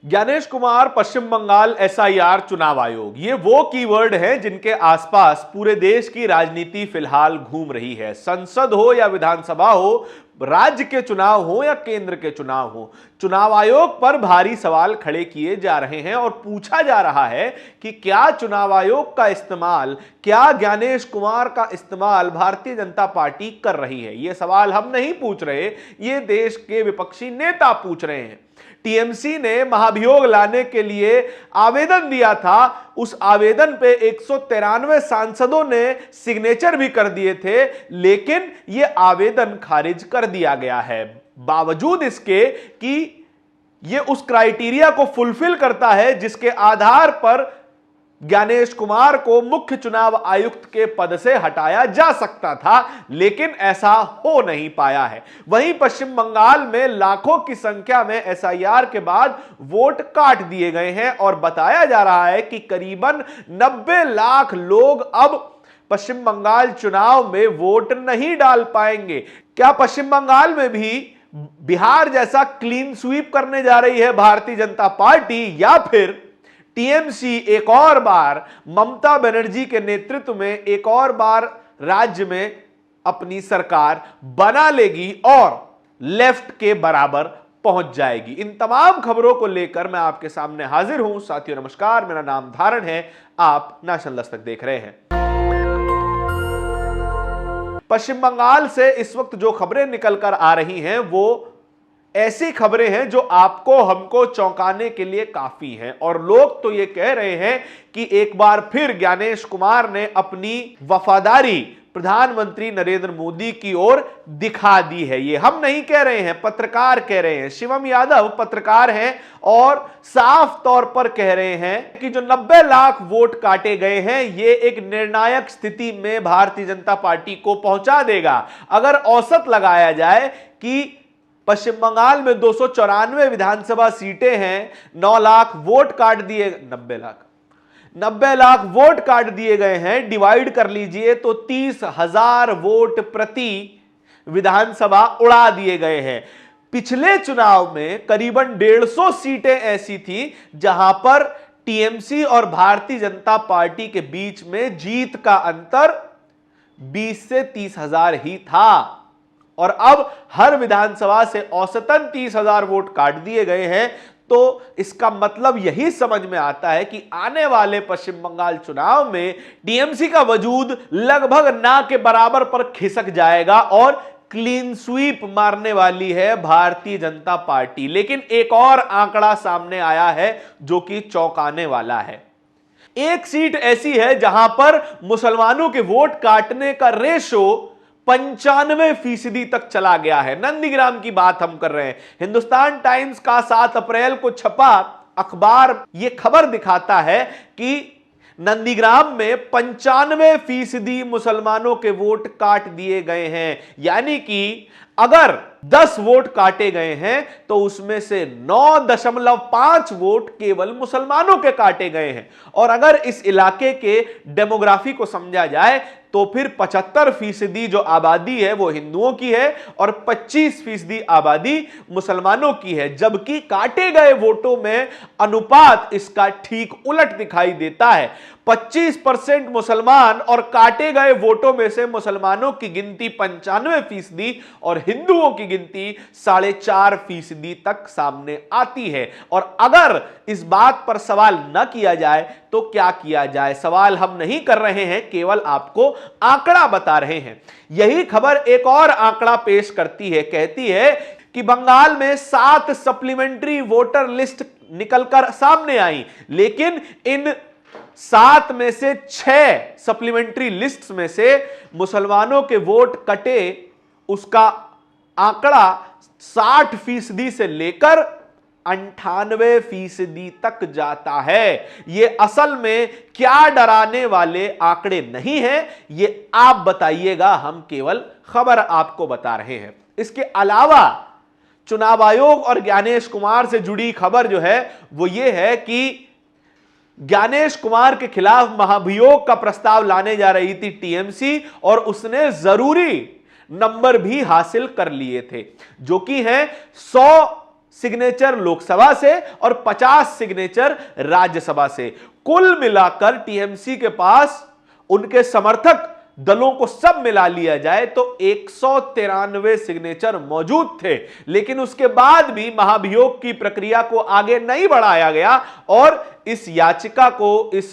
ज्ञानेश कुमार, पश्चिम Bengal SIR चुनाव आयोग, ये वो कीवर्ड हैं जिनके आसपास पूरे देश की राजनीति फिलहाल घूम रही है। संसद हो या विधानसभा हो, राज्य के चुनाव हो या केंद्र के चुनाव हो, चुनाव आयोग पर भारी सवाल खड़े किए जा रहे हैं और पूछा जा रहा है कि क्या चुनाव आयोग का इस्तेमाल, क्या ज्ञानेश कुमार का इस्तेमाल भारतीय जनता पार्टी कर रही है। यह सवाल हम नहीं पूछ रहे, ये देश के विपक्षी नेता पूछ रहे हैं। टीएमसी ने महाभियोग लाने के लिए आवेदन दिया था, उस आवेदन पे 193 सांसदों ने सिग्नेचर भी कर दिए थे, लेकिन यह आवेदन खारिज कर दिया गया है। बावजूद इसके कि यह उस क्राइटेरिया को फुलफिल करता है जिसके आधार पर ज्ञानेश कुमार को मुख्य चुनाव आयुक्त के पद से हटाया जा सकता था, लेकिन ऐसा हो नहीं पाया है। वहीं पश्चिम बंगाल में लाखों की संख्या में एसआईआर के बाद वोट काट दिए गए हैं और बताया जा रहा है कि करीबन 90 लाख लोग अब पश्चिम बंगाल चुनाव में वोट नहीं डाल पाएंगे। क्या पश्चिम बंगाल में भी बिहार जैसा क्लीन स्वीप करने जा रही है भारतीय जनता पार्टी, या फिर टीएमसी एक और बार ममता बनर्जी के नेतृत्व में एक और बार राज्य में अपनी सरकार बना लेगी और लेफ्ट के बराबर पहुंच जाएगी। इन तमाम खबरों को लेकर मैं आपके सामने हाजिर हूं। साथियों नमस्कार, मेरा नाम धारण है, आप नेशनल दस्तक देख रहे हैं। पश्चिम बंगाल से इस वक्त जो खबरें निकलकर आ रही हैं वो ऐसी खबरें हैं जो आपको हमको चौंकाने के लिए काफी हैं, और लोग तो ये कह रहे हैं कि एक बार फिर ज्ञानेश कुमार ने अपनी वफादारी प्रधानमंत्री नरेंद्र मोदी की ओर दिखा दी है। ये हम नहीं कह रहे हैं, पत्रकार कह रहे हैं। शिवम यादव पत्रकार हैं और साफ तौर पर कह रहे हैं कि जो 90 लाख वोट काटे गए हैं, ये एक निर्णायक स्थिति में भारतीय जनता पार्टी को पहुंचा देगा। अगर औसत लगाया जाए कि पश्चिम बंगाल में 294 विधानसभा सीटें हैं, 9 लाख वोट काट दिए, 90 लाख वोट काट दिए गए हैं, डिवाइड कर लीजिए तो 30,000 वोट प्रति विधानसभा उड़ा दिए गए हैं। पिछले चुनाव में करीबन 150 सीटें ऐसी थी जहां पर टीएमसी और भारतीय जनता पार्टी के बीच में जीत का अंतर 20 से 30,000 ही था, और अब हर विधानसभा से औसतन 30,000 वोट काट दिए गए हैं। तो इसका मतलब यही समझ में आता है कि आने वाले पश्चिम बंगाल चुनाव में टीएमसी का वजूद लगभग ना के बराबर पर खिसक जाएगा और क्लीन स्वीप मारने वाली है भारतीय जनता पार्टी। लेकिन एक और आंकड़ा सामने आया है जो कि चौंकाने वाला है। एक सीट ऐसी है जहां पर मुसलमानों के वोट काटने का रेशो 95% तक चला गया है। नंदीग्राम की बात हम कर रहे हैं। हिंदुस्तान टाइम्स का 7 अप्रैल को छपा अखबार यह खबर दिखाता है कि नंदीग्राम में 95% मुसलमानों के वोट काट दिए गए हैं। यानी कि अगर 10 वोट काटे गए हैं तो उसमें से 9.5 वोट केवल मुसलमानों के काटे गए हैं। और अगर इस इलाके के डेमोग्राफी को समझा जाए तो फिर 75% जो आबादी है वो हिंदुओं की है और 25% आबादी मुसलमानों की है, जबकि काटे गए वोटों में अनुपात इसका ठीक उलट दिखाई देता है। 25% मुसलमान और काटे गए वोटों में से मुसलमानों की गिनती 95% और हिंदुओं की गिनती 4.5% तक सामने आती है। और अगर इस बात पर सवाल न किया जाए तो क्या किया जाए? सवाल हम नहीं कर रहे हैं, केवल आपको आंकड़ा बता रहे हैं। यही खबर एक और आंकड़ा पेश करती है, कहती है कि बंगाल में 7 सप्लीमेंट्री वोटर लिस्ट निकलकर सामने आई, लेकिन इन 7 में से 6 सप्लीमेंट्री लिस्ट में से मुसलमानों के वोट कटे, उसका आंकड़ा 60% से लेकर 98% तक जाता है। यह असल में क्या डराने वाले आंकड़े नहीं हैं, यह आप बताइएगा, हम केवल खबर आपको बता रहे हैं। इसके अलावा चुनाव आयोग और ज्ञानेश कुमार से जुड़ी खबर जो है वो ये है कि ज्ञानेश कुमार के खिलाफ महाभियोग का प्रस्ताव लाने जा रही थी टीएमसी, और उसने जरूरी नंबर भी हासिल कर लिए थे, जो कि है 100 सिग्नेचर लोकसभा से और 50 सिग्नेचर राज्यसभा से। कुल मिलाकर टीएमसी के पास उनके समर्थक दलों को सब मिला लिया जाए तो 193 सिग्नेचर मौजूद थे, लेकिन उसके बाद भी महाभियोग की प्रक्रिया को आगे नहीं बढ़ाया गया और इस याचिका को, इस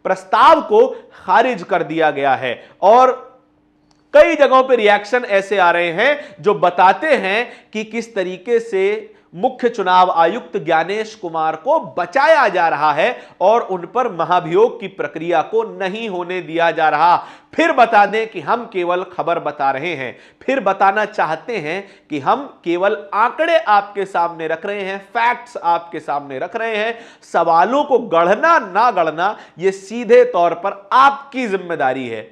प्रस्ताव को खारिज कर दिया गया है। और कई जगहों पर रिएक्शन ऐसे आ रहे हैं जो बताते हैं कि किस तरीके से मुख्य चुनाव आयुक्त ज्ञानेश कुमार को बचाया जा रहा है और उन पर महाभियोग की प्रक्रिया को नहीं होने दिया जा रहा। फिर बता दें कि हम केवल खबर बता रहे हैं, फिर बताना चाहते हैं कि हम केवल आंकड़े आपके सामने रख रहे हैं, फैक्ट्स आपके सामने रख रहे हैं। सवालों को गढ़ना ना गढ़ना यह सीधे तौर पर आपकी जिम्मेदारी है।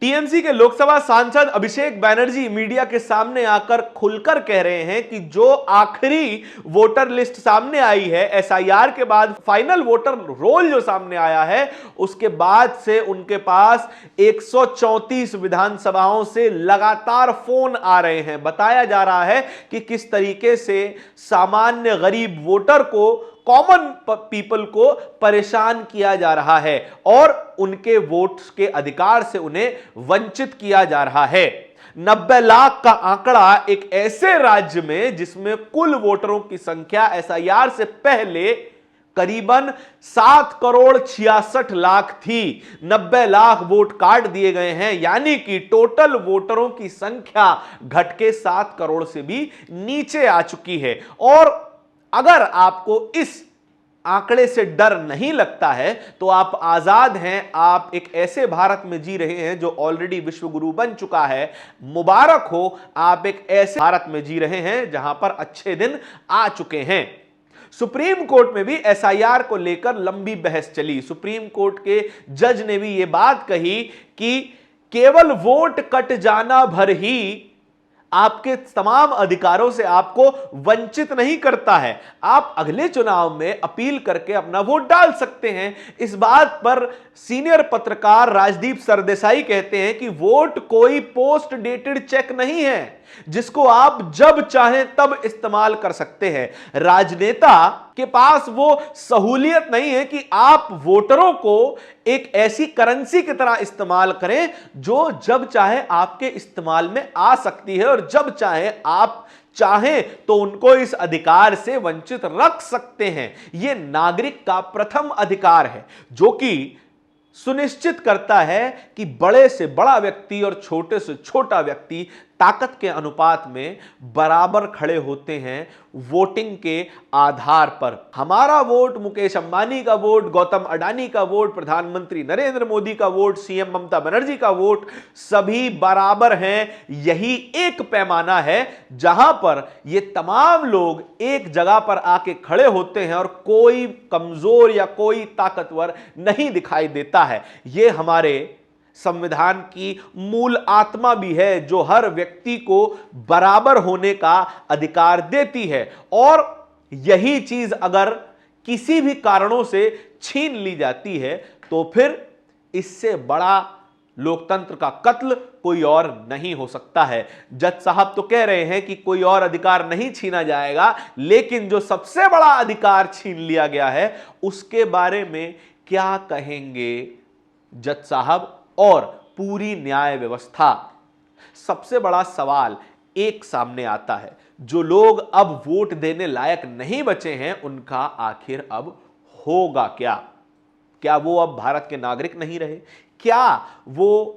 टीएमसी के लोकसभा सांसद अभिषेक बैनर्जी मीडिया के सामने आकर खुलकर कह रहे हैं कि जो आखिरी वोटर लिस्ट सामने आई है, एसआईआर के बाद फाइनल वोटर रोल जो सामने आया है, उसके बाद से उनके पास 134 विधानसभाओं से लगातार फोन आ रहे हैं। बताया जा रहा है कि किस तरीके से सामान्य गरीब वोटर को, कॉमन पीपल को परेशान किया जा रहा है और उनके वोट के अधिकार से उन्हें वंचित किया जा रहा है। 90 लाख का आंकड़ा एक ऐसे राज्य में जिसमें कुल वोटरों की संख्या एसआईआर से पहले करीबन 7 करोड़ 66 लाख थी। 90 लाख वोट काट दिए गए हैं, यानी कि टोटल वोटरों की संख्या घट के 7 करोड़ से भी नीचे आ चुकी है। और अगर आपको इस आंकड़े से डर नहीं लगता है तो आप आजाद हैं, आप एक ऐसे भारत में जी रहे हैं जो ऑलरेडी विश्व गुरु बन चुका है। मुबारक हो, आप एक ऐसे भारत में जी रहे हैं जहां पर अच्छे दिन आ चुके हैं। सुप्रीम कोर्ट में भी एसआईआर को लेकर लंबी बहस चली। सुप्रीम कोर्ट के जज ने भी यह बात कही कि केवल वोट कट जाना भर ही आपके तमाम अधिकारों से आपको वंचित नहीं करता है। आप अगले चुनाव में अपील करके अपना वोट डाल सकते हैं। इस बात पर सीनियर पत्रकार राजदीप सरदेसाई कहते हैं कि वोट कोई पोस्ट डेटेड चेक नहीं है जिसको आप जब चाहें तब इस्तेमाल कर सकते हैं। राजनेता के पास वो सहूलियत नहीं है कि आप वोटरों को एक ऐसी करेंसी की तरह इस्तेमाल करें जो जब चाहे आपके इस्तेमाल में आ सकती है और जब चाहे आप चाहें तो उनको इस अधिकार से वंचित रख सकते हैं। यह नागरिक का प्रथम अधिकार है जो कि सुनिश्चित करता है कि बड़े से बड़ा व्यक्ति और छोटे से छोटा व्यक्ति ताकत के अनुपात में बराबर खड़े होते हैं वोटिंग के आधार पर। हमारा वोट, मुकेश अंबानी का वोट, गौतम अडानी का वोट, प्रधानमंत्री नरेंद्र मोदी का वोट, सीएम ममता बनर्जी का वोट, सभी बराबर हैं। यही एक पैमाना है जहां पर ये तमाम लोग एक जगह पर आके खड़े होते हैं और कोई कमजोर या कोई ताकतवर नहीं दिखाई देता है। ये हमारे संविधान की मूल आत्मा भी है जो हर व्यक्ति को बराबर होने का अधिकार देती है। और यही चीज अगर किसी भी कारणों से छीन ली जाती है तो फिर इससे बड़ा लोकतंत्र का कत्ल कोई और नहीं हो सकता है। जज साहब तो कह रहे हैं कि कोई और अधिकार नहीं छीना जाएगा, लेकिन जो सबसे बड़ा अधिकार छीन लिया गया है उसके बारे में क्या कहेंगे जज साहब और पूरी न्याय व्यवस्था? सबसे बड़ा सवाल एक सामने आता है, जो लोग अब वोट देने लायक नहीं बचे हैं उनका आखिर अब होगा क्या? क्या वो अब भारत के नागरिक नहीं रहे? क्या वो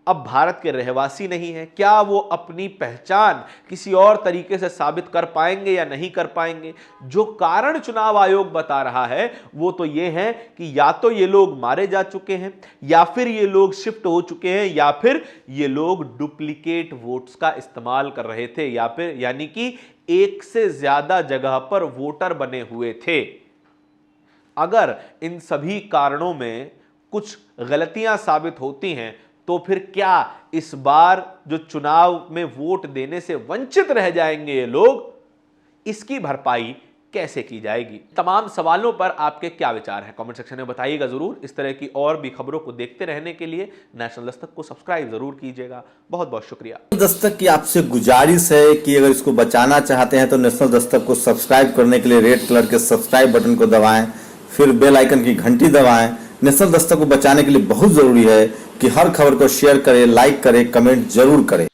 अब भारत के रहवासी नहीं है? क्या वो अपनी पहचान किसी और तरीके से साबित कर पाएंगे या नहीं कर पाएंगे? जो कारण चुनाव आयोग बता रहा है वो तो ये है कि या तो ये लोग मारे जा चुके हैं, या फिर ये लोग शिफ्ट हो चुके हैं, या फिर ये लोग डुप्लीकेट वोट्स का इस्तेमाल कर रहे थे, या फिर यानी कि एक से ज्यादा जगह पर वोटर बने हुए थे। अगर इन सभी कारणों में कुछ गलतियां साबित होती हैं तो फिर क्या इस बार जो चुनाव में वोट देने से वंचित रह जाएंगे ये लोग? इसकी भरपाई कैसे की जाएगी। तमाम सवालों पर आपके क्या विचार हैं, कमेंट सेक्शन में बताइएगा जरूर। इस तरह की और भी खबरों को देखते रहने के लिए नेशनल दस्तक को सब्सक्राइब जरूर कीजिएगा। बहुत बहुत शुक्रिया। दस्तक की आपसे गुजारिश है कि अगर इसको बचाना चाहते हैं तो नेशनल दस्तक को सब्सक्राइब करने के लिए रेड कलर के सब्सक्राइब बटन को दबाएं, फिर बेल आइकन की घंटी दबाएं। नेशनल दस्तक को बचाने के लिए बहुत जरूरी है कि हर खबर को शेयर करें, लाइक करें, कमेंट जरूर करें।